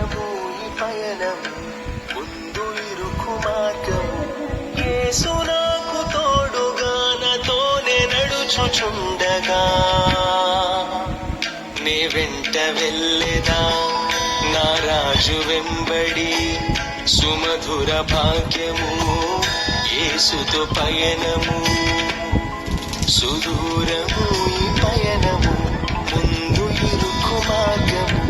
సుదూరము ఈ పయనము, ముందు ఇరుకు మార్గము. యేసు నాకు తోడుగా నాతోనే నడుచుచుండగా, నే వెంట వెళ్ళెదా నా రాజు వెంబడి. సుమధుర భాగ్యము యేసుతో పయనము, సుదూరము ఈ పయనము, ముందు ఇరుకు మార్గము.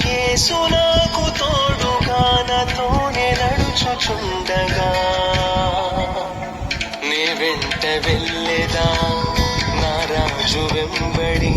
యేసు నాకు తోడుగా నాతోనే నడుచుచుండగా, నే వెంట వెళ్ళెదా నా రాజు వెంబడి.